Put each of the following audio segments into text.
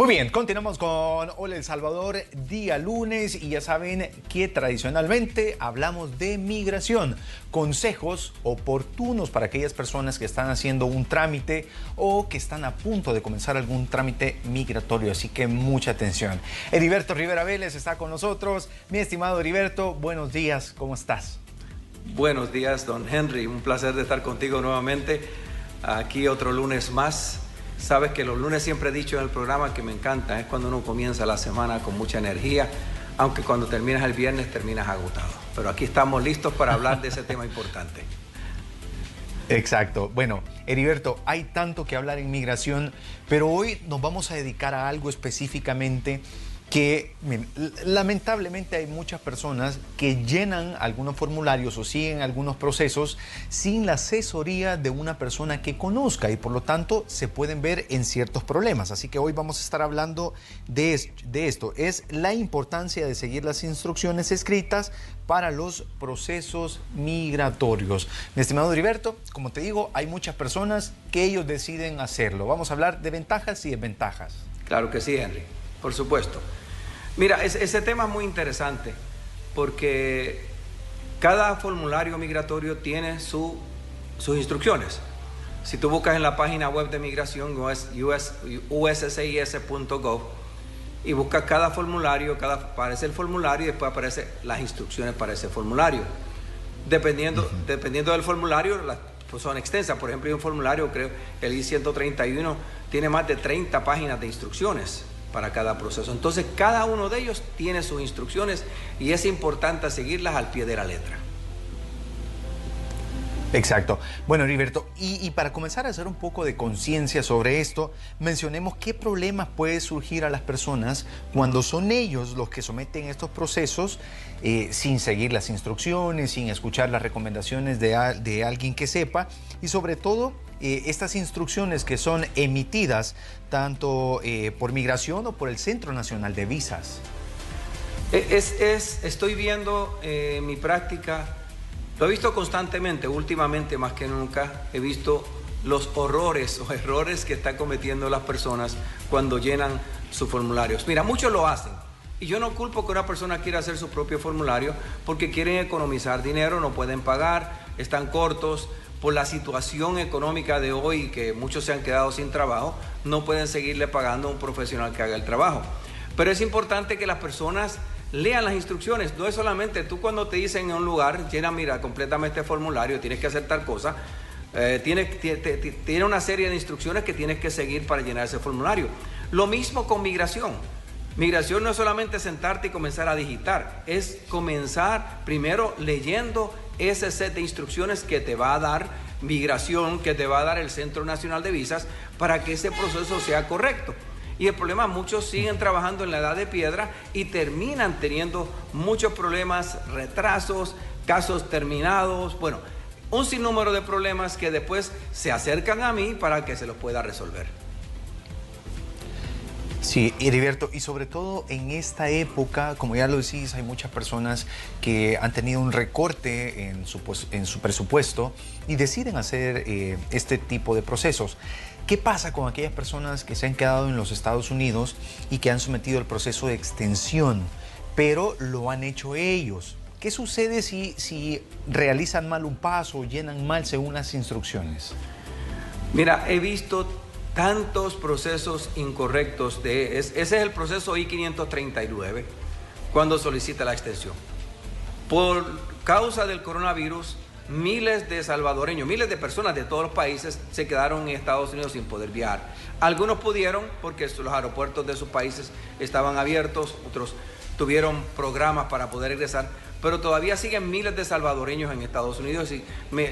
Muy bien, continuamos con Hola El Salvador, día lunes, y ya saben que tradicionalmente hablamos de migración, consejos oportunos para aquellas personas que están haciendo un trámite o que están a punto de comenzar algún trámite migratorio, así que mucha atención. Heriberto Rivera Vélez está con nosotros. Mi estimado Heriberto, buenos días, ¿cómo estás? Buenos días, don Henry, un placer de estar contigo nuevamente, aquí otro lunes más. Sabes que los lunes siempre he dicho en el programa que me encanta, es cuando uno comienza la semana con mucha energía, aunque cuando terminas el viernes terminas agotado. Pero aquí estamos listos para hablar de ese tema importante. Exacto. Bueno, Heriberto, hay tanto que hablar en migración, pero hoy nos vamos a dedicar a algo específicamente que, miren, lamentablemente hay muchas personas que llenan algunos formularios o siguen algunos procesos sin la asesoría de una persona que conozca y por lo tanto se pueden ver en ciertos problemas. Así que hoy vamos a estar hablando de esto. Es la importancia de seguir las instrucciones escritas para los procesos migratorios. Mi estimado Heriberto, como te digo, hay muchas personas que ellos deciden hacerlo. Vamos a hablar de ventajas y desventajas. Claro que sí, Henry, por supuesto. Mira, ese tema es muy interesante porque cada formulario migratorio tiene sus instrucciones. Si tú buscas en la página web de migración uscis.gov y buscas cada formulario, aparece el formulario y después aparecen las instrucciones para ese formulario. Dependiendo del formulario, pues son extensas. Por ejemplo, hay un formulario, creo, el I-131, tiene más de 30 páginas de instrucciones para cada proceso. Entonces, cada uno de ellos tiene sus instrucciones y es importante seguirlas al pie de la letra. Exacto. Bueno, Heriberto, y para comenzar a hacer un poco de conciencia sobre esto, mencionemos qué problemas puede surgir a las personas cuando son ellos los que someten estos procesos sin seguir las instrucciones, sin escuchar las recomendaciones de alguien que sepa, y sobre todo estas instrucciones que son emitidas tanto por Migración o por el Centro Nacional de Visas. Estoy viendo mi práctica. Lo he visto constantemente, últimamente más que nunca, he visto los horrores o errores que están cometiendo las personas cuando llenan sus formularios. Mira, muchos lo hacen y yo no culpo que una persona quiera hacer su propio formulario porque quieren economizar dinero, no pueden pagar, están cortos. Por la situación económica de hoy, que muchos se han quedado sin trabajo, no pueden seguirle pagando a un profesional que haga el trabajo. Pero es importante que las personas lean las instrucciones. No es solamente tú cuando te dicen en un lugar, mira, completamente el formulario, tienes que hacer tal cosa. Tiene una serie de instrucciones que tienes que seguir para llenar ese formulario. Lo mismo con migración. Migración no es solamente sentarte y comenzar a digitar, es comenzar primero leyendo ese set de instrucciones que te va a dar Migración, que te va a dar el Centro Nacional de Visas para que ese proceso sea correcto. Y el problema, muchos siguen trabajando en la edad de piedra y terminan teniendo muchos problemas, retrasos, casos terminados, bueno, un sinnúmero de problemas que después se acercan a mí para que se los pueda resolver. Sí, Heriberto, y sobre todo en esta época, como ya lo decís, hay muchas personas que han tenido un recorte en su presupuesto y deciden hacer este tipo de procesos. ¿Qué pasa con aquellas personas que se han quedado en los Estados Unidos y que han sometido el proceso de extensión, pero lo han hecho ellos? ¿Qué sucede si realizan mal un paso o llenan mal según las instrucciones? Mira, he visto tantos procesos incorrectos. Ese es el proceso I-539 cuando solicita la extensión. Por causa del coronavirus, miles de salvadoreños, miles de personas de todos los países se quedaron en Estados Unidos sin poder viajar. Algunos pudieron porque los aeropuertos de sus países estaban abiertos, otros tuvieron programas para poder regresar, pero todavía siguen miles de salvadoreños en Estados Unidos y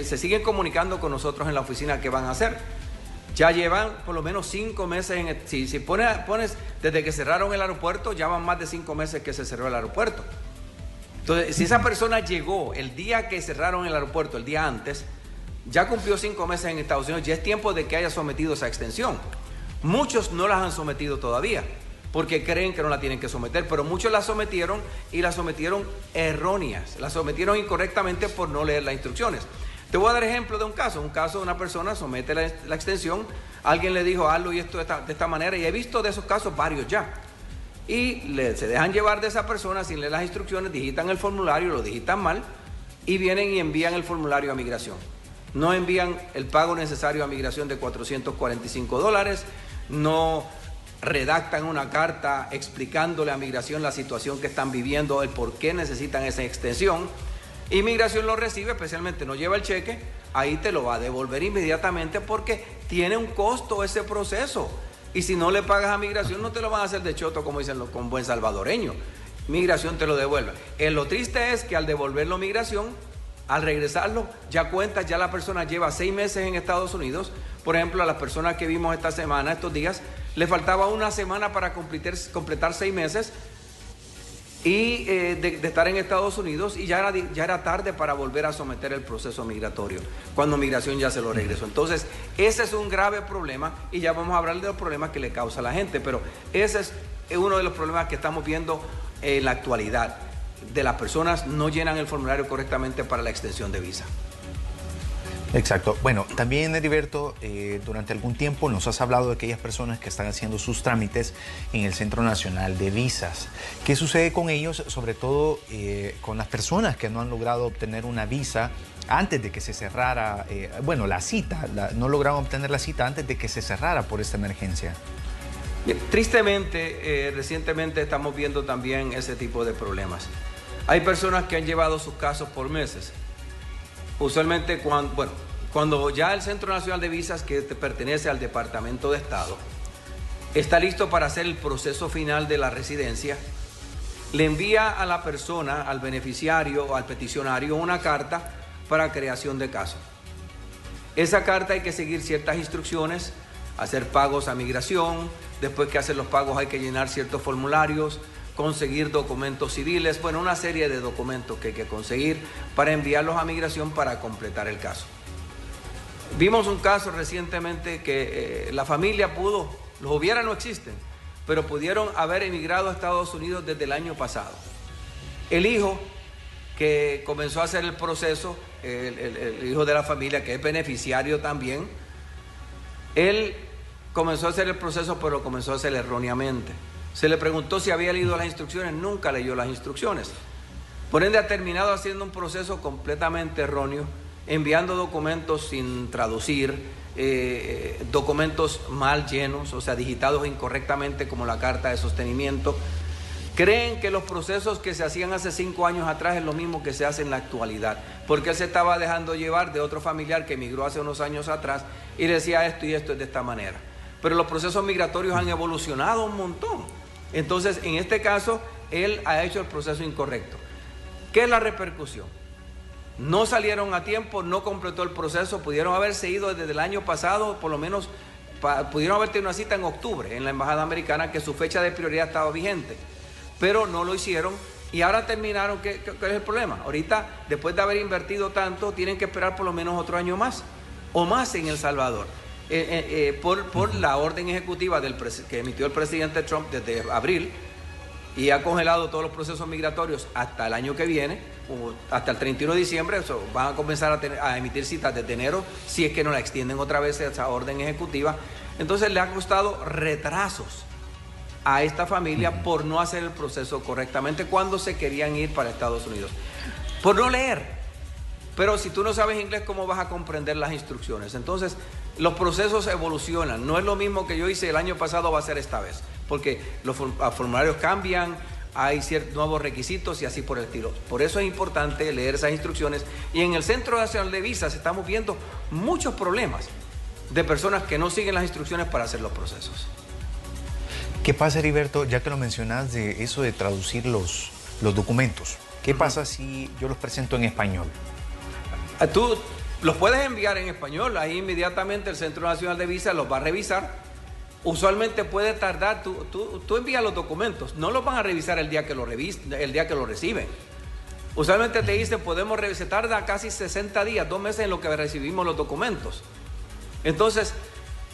se siguen comunicando con nosotros en la oficina qué van a hacer. Ya llevan por lo menos 5 meses, si pones desde que cerraron el aeropuerto, ya van más de 5 meses que se cerró el aeropuerto. Entonces, si esa persona llegó el día que cerraron el aeropuerto, el día antes, ya cumplió 5 meses en Estados Unidos, ya es tiempo de que haya sometido esa extensión. Muchos no las han sometido todavía, porque creen que no la tienen que someter, pero muchos la sometieron y la sometieron erróneas, la sometieron incorrectamente por no leer las instrucciones. Te voy a dar ejemplo de un caso de una persona somete la extensión, alguien le dijo hazlo y esto de esta manera, y he visto de esos casos varios ya. Y se dejan llevar de esa persona sin leer las instrucciones, digitan el formulario, lo digitan mal, y vienen y envían el formulario a migración. No envían el pago necesario a migración de $445, no redactan una carta explicándole a migración la situación que están viviendo, el por qué necesitan esa extensión. Inmigración lo recibe, especialmente no lleva el cheque, ahí te lo va a devolver inmediatamente porque tiene un costo ese proceso. Y si no le pagas a migración no te lo van a hacer de choto, como dicen con buen salvadoreño. Migración te lo devuelve. Lo triste es que al devolverlo a migración, al regresarlo, ya cuentas, ya la persona lleva 6 meses en Estados Unidos. Por ejemplo, a las personas que vimos esta semana, estos días, le faltaba una semana para completar 6 meses y de estar en Estados Unidos, y ya era tarde para volver a someter el proceso migratorio, cuando migración ya se lo regresó. Entonces, ese es un grave problema, y ya vamos a hablar de los problemas que le causa a la gente, pero ese es uno de los problemas que estamos viendo en la actualidad, de las personas no llenan el formulario correctamente para la extensión de visa. Exacto. Bueno, también, Heriberto, durante algún tiempo nos has hablado de aquellas personas que están haciendo sus trámites en el Centro Nacional de Visas. ¿Qué sucede con ellos, sobre todo con las personas que no han logrado obtener una visa antes de que se cerrara, la cita, no lograron obtener la cita antes de que se cerrara por esta emergencia? Bien, tristemente, recientemente estamos viendo también ese tipo de problemas. Hay personas que han llevado sus casos por meses. Usualmente cuando ya el Centro Nacional de Visas, que pertenece al Departamento de Estado, está listo para hacer el proceso final de la residencia, le envía a la persona, al beneficiario o al peticionario, una carta para creación de caso. Esa carta hay que seguir ciertas instrucciones, hacer pagos a migración, después que hacen los pagos hay que llenar ciertos formularios, conseguir documentos civiles, una serie de documentos que hay que conseguir para enviarlos a migración para completar el caso. Vimos un caso recientemente que la familia los hubieras no existen, pero pudieron haber emigrado a Estados Unidos desde el año pasado. El hijo que comenzó a hacer el proceso, el hijo de la familia, que es beneficiario también, él comenzó a hacer el proceso, pero comenzó a hacer erróneamente. Se le preguntó si había leído las instrucciones, nunca leyó las instrucciones. Por ende, ha terminado haciendo un proceso completamente erróneo, enviando documentos sin traducir, documentos mal llenos, o sea, digitados incorrectamente, como la carta de sostenimiento. Creen que los procesos que se hacían hace 5 años atrás es lo mismo que se hace en la actualidad, porque él se estaba dejando llevar de otro familiar que emigró hace unos años atrás y decía esto y esto es de esta manera. Pero los procesos migratorios han evolucionado un montón. Entonces, en este caso, él ha hecho el proceso incorrecto. ¿Qué es la repercusión? No salieron a tiempo, no completó el proceso, pudieron haberse ido desde el año pasado, por lo menos pudieron haber tenido una cita en octubre en la Embajada Americana, que su fecha de prioridad estaba vigente, pero no lo hicieron y ahora terminaron. ¿Qué es el problema? Ahorita, después de haber invertido tanto, tienen que esperar por lo menos otro año más o más en El Salvador. Por la orden ejecutiva que emitió el presidente Trump desde abril, y ha congelado todos los procesos migratorios hasta el año que viene, hasta el 31 de diciembre. Van a comenzar a emitir citas desde enero, si es que no la extienden otra vez esa orden ejecutiva. Entonces le ha costado retrasos a esta familia por no hacer el proceso correctamente cuando se querían ir para Estados Unidos, por no leer. Pero si tú no sabes inglés, ¿cómo vas a comprender las instrucciones? Entonces, los procesos evolucionan. No es lo mismo que yo hice el año pasado, va a ser esta vez, porque los formularios cambian, hay ciertos nuevos requisitos y así por el estilo. Por eso es importante leer esas instrucciones. Y en el Centro Nacional de Visas estamos viendo muchos problemas de personas que no siguen las instrucciones para hacer los procesos. ¿Qué pasa, Heriberto, ya que lo mencionas, de eso de traducir los documentos? ¿Qué pasa si yo los presento en español? Tú los puedes enviar en español, ahí inmediatamente el Centro Nacional de Visas los va a revisar. Usualmente puede tardar, tú envías los documentos, no los van a revisar el día que lo reciben. Usualmente te dicen, se tarda casi 60 días, 2 meses en lo que recibimos los documentos. Entonces,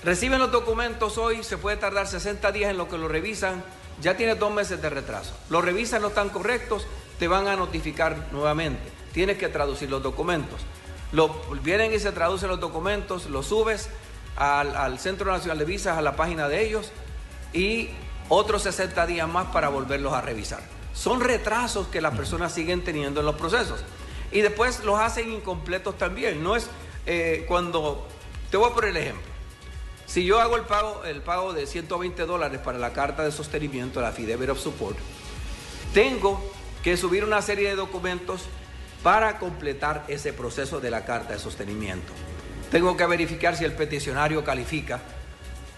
reciben los documentos hoy, se puede tardar 60 días en lo que lo revisan, ya tienes 2 meses de retraso. Los revisan, no están correctos, te van a notificar nuevamente. Tienes que traducir los documentos. Vienen y se traducen los documentos, los subes al Centro Nacional de Visas, a la página de ellos, y otros 60 días más para volverlos a revisar. Son retrasos que las personas siguen teniendo en los procesos. Y después los hacen incompletos también. No es cuando... Te voy a poner el ejemplo. Si yo hago el pago de $120 para la carta de sostenimiento, la Affidavit of Support, tengo que subir una serie de documentos para completar ese proceso de la carta de sostenimiento. Tengo que verificar si el peticionario califica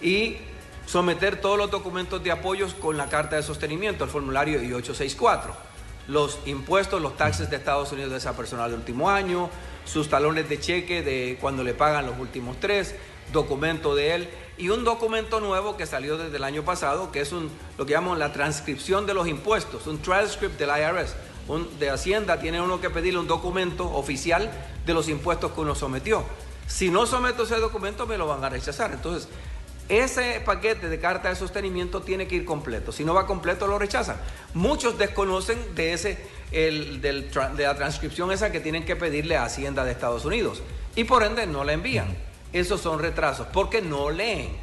y someter todos los documentos de apoyos con la carta de sostenimiento, el formulario I-864. Los impuestos, los taxes de Estados Unidos de esa persona del último año, sus talones de cheque de cuando le pagan los últimos 3, documento de él y un documento nuevo que salió desde el año pasado, que es lo que llamamos la transcripción de los impuestos, un transcript del IRS. De Hacienda tiene uno que pedirle un documento oficial de los impuestos que uno sometió. Si no someto ese documento, me lo van a rechazar. Entonces, ese paquete de carta de sostenimiento tiene que ir completo. Si no va completo, lo rechazan. Muchos desconocen de la transcripción esa que tienen que pedirle a Hacienda de Estados Unidos y por ende no la envían. Esos son retrasos porque no leen.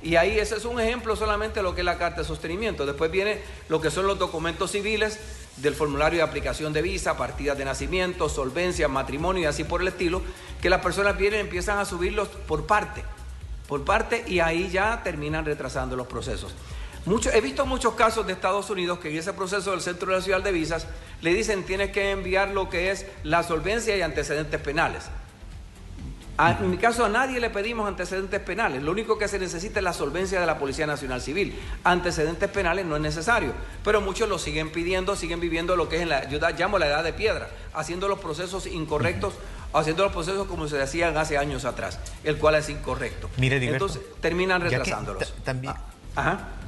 Y ahí ese es un ejemplo solamente de lo que es la carta de sostenimiento. Después viene lo que son los documentos civiles del formulario de aplicación de visa, partidas de nacimiento, solvencia, matrimonio y así por el estilo, que las personas vienen y empiezan a subirlos por parte, y ahí ya terminan retrasando los procesos. He visto muchos casos de Estados Unidos que en ese proceso del Centro Nacional de Visas le dicen tienes que enviar lo que es la solvencia y antecedentes penales. En mi caso a nadie le pedimos antecedentes penales, lo único que se necesita es la solvencia de la Policía Nacional Civil. Antecedentes penales no es necesario, pero muchos lo siguen pidiendo, siguen viviendo lo que es yo llamo la edad de piedra, haciendo los procesos incorrectos, haciendo los procesos como se hacían hace años atrás, el cual es incorrecto. Mire, Heriberto, entonces terminan retrasándolos.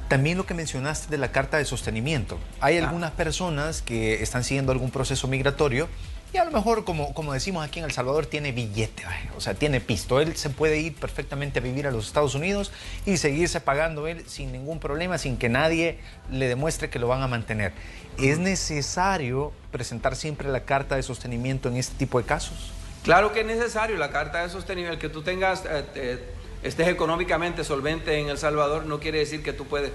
También lo que mencionaste de la carta de sostenimiento. Hay algunas personas que están siguiendo algún proceso migratorio y a lo mejor, como decimos aquí en El Salvador, tiene billete, o sea, tiene pisto. Él se puede ir perfectamente a vivir a los Estados Unidos y seguirse pagando él sin ningún problema, sin que nadie le demuestre que lo van a mantener. ¿Es necesario presentar siempre la carta de sostenimiento en este tipo de casos? Claro que es necesario la carta de sostenimiento. El que tú tengas, estés económicamente solvente en El Salvador no quiere decir que tú puedes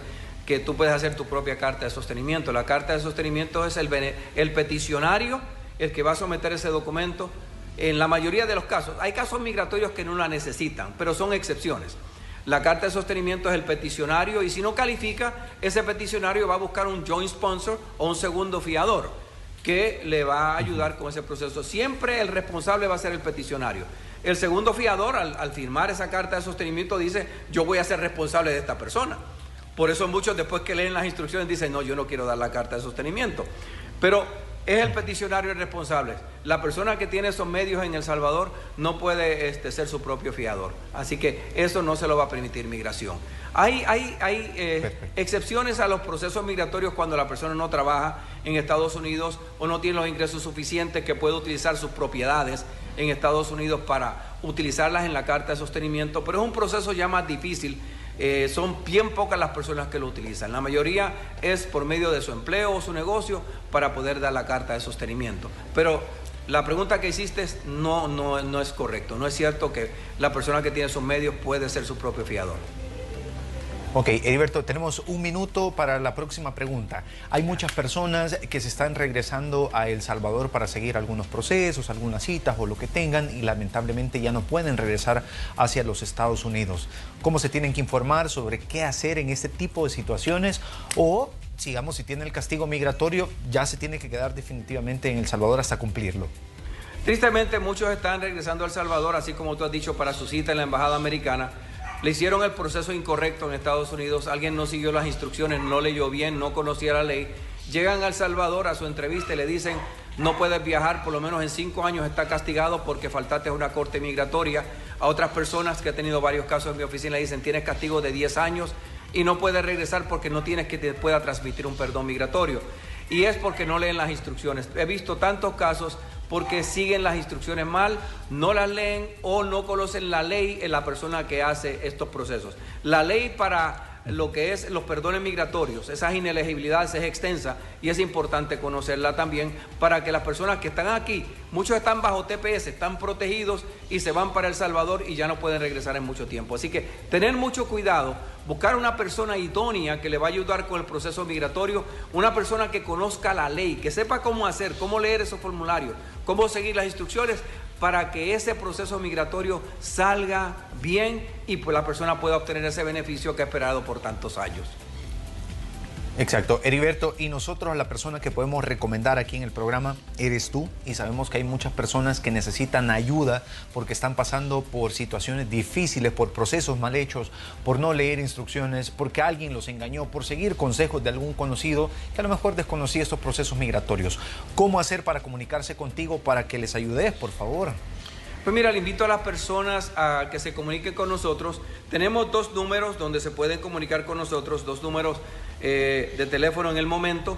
hacer tu propia carta de sostenimiento. La carta de sostenimiento es el peticionario el que va a someter ese documento. En la mayoría de los casos, hay casos migratorios que no la necesitan, pero son excepciones. La carta de sostenimiento es el peticionario y si no califica, ese peticionario va a buscar un joint sponsor o un segundo fiador que le va a ayudar con ese proceso. Siempre el responsable va a ser el peticionario. El segundo fiador, al firmar esa carta de sostenimiento, dice, yo voy a ser responsable de esta persona. Por eso muchos después que leen las instrucciones dicen, no, yo no quiero dar la carta de sostenimiento. Pero es el peticionario el responsable. La persona que tiene esos medios en El Salvador no puede ser su propio fiador. Así que eso no se lo va a permitir migración. Hay excepciones a los procesos migratorios cuando la persona no trabaja en Estados Unidos o no tiene los ingresos suficientes que puede utilizar sus propiedades en Estados Unidos para utilizarlas en la carta de sostenimiento. Pero es un proceso ya más difícil. Son bien pocas las personas que lo utilizan. La mayoría es por medio de su empleo o su negocio para poder dar la carta de sostenimiento. Pero la pregunta que hiciste no es correcto. No es cierto que la persona que tiene esos medios puede ser su propio fiador. Ok, Heriberto, tenemos un minuto para la próxima pregunta. Hay muchas personas que se están regresando a El Salvador para seguir algunos procesos, algunas citas o lo que tengan y lamentablemente ya no pueden regresar hacia los Estados Unidos. ¿Cómo se tienen que informar sobre qué hacer en este tipo de situaciones? O, digamos, si tiene el castigo migratorio, ya se tiene que quedar definitivamente en El Salvador hasta cumplirlo. Tristemente, muchos están regresando a El Salvador, así como tú has dicho, para su cita en la Embajada Americana. Le hicieron el proceso incorrecto en Estados Unidos, alguien no siguió las instrucciones, no leyó bien, no conocía la ley. Llegan a El Salvador a su entrevista y le dicen, no puedes viajar, por lo menos en 5 años está castigado porque faltaste a una corte migratoria. A otras personas que he tenido varios casos en mi oficina le dicen, tienes castigo de 10 años y no puedes regresar porque no tienes que te pueda transmitir un perdón migratorio. Y es porque no leen las instrucciones. He visto tantos casos porque siguen las instrucciones mal, no las leen o no conocen la ley en la persona que hace estos procesos. La ley para lo que es los perdones migratorios. Esas inelegibilidades es extensa y es importante conocerla también para que las personas que están aquí, muchos están bajo TPS, están protegidos y se van para El Salvador y ya no pueden regresar en mucho tiempo. Así que tener mucho cuidado, buscar una persona idónea que le va a ayudar con el proceso migratorio, una persona que conozca la ley, que sepa cómo hacer, cómo leer esos formularios, cómo seguir las instrucciones para que ese proceso migratorio salga bien y pues la persona pueda obtener ese beneficio que ha esperado por tantos años. Exacto, Heriberto, y nosotros la persona que podemos recomendar aquí en el programa eres tú, y sabemos que hay muchas personas que necesitan ayuda porque están pasando por situaciones difíciles, por procesos mal hechos, por no leer instrucciones, porque alguien los engañó, por seguir consejos de algún conocido que a lo mejor desconocía estos procesos migratorios. ¿Cómo hacer para comunicarse contigo para que les ayudes, por favor? Pues mira, le invito a las personas a que se comuniquen con nosotros. Tenemos 2 números donde se pueden comunicar con nosotros, 2 números de teléfono en el momento,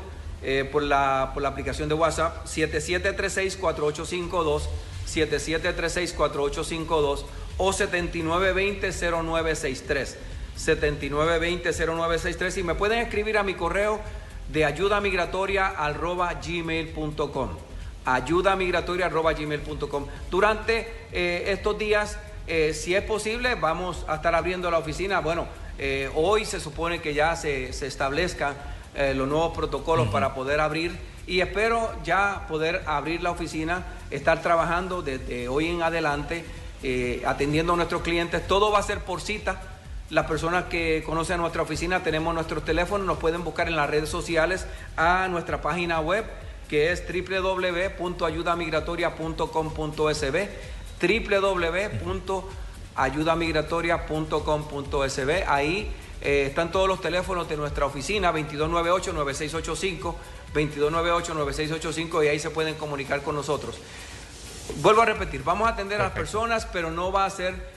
por la aplicación de WhatsApp, 7736-4852, 7736-4852 o 7920-0963, 7920-0963, y me pueden escribir a mi correo de ayudamigratoria@gmail.com. ayudamigratoria@gmail.com. Durante estos días, si es posible, vamos a estar abriendo la oficina. Bueno, hoy se supone que ya se establezcan los nuevos protocolos para poder abrir, y espero ya poder abrir la oficina, estar trabajando desde hoy en adelante, atendiendo a nuestros clientes. Todo va a ser por cita. Las personas que conocen nuestra oficina, tenemos nuestros teléfonos, nos pueden buscar en las redes sociales, a nuestra página web, que es www.ayudamigratoria.com.sb, www.ayudamigratoria.com.sb. Ahí están todos los teléfonos de nuestra oficina, 2298-9685, 2298-9685, y ahí se pueden comunicar con nosotros. Vuelvo a repetir, vamos a atender a las personas, pero no va a ser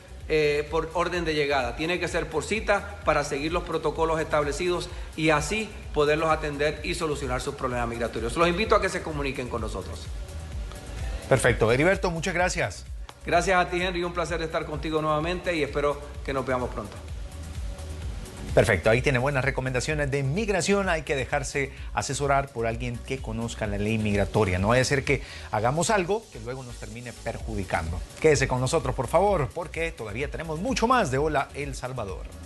por orden de llegada. Tiene que ser por cita para seguir los protocolos establecidos y así poderlos atender y solucionar sus problemas migratorios. Los invito a que se comuniquen con nosotros. Perfecto. Heriberto, muchas gracias. Gracias a ti, Henry. Un placer estar contigo nuevamente y espero que nos veamos pronto. Perfecto, ahí tiene buenas recomendaciones de migración. Hay que dejarse asesorar por alguien que conozca la ley migratoria. No vaya a ser que hagamos algo que luego nos termine perjudicando. Quédese con nosotros, por favor, porque todavía tenemos mucho más de Hola El Salvador.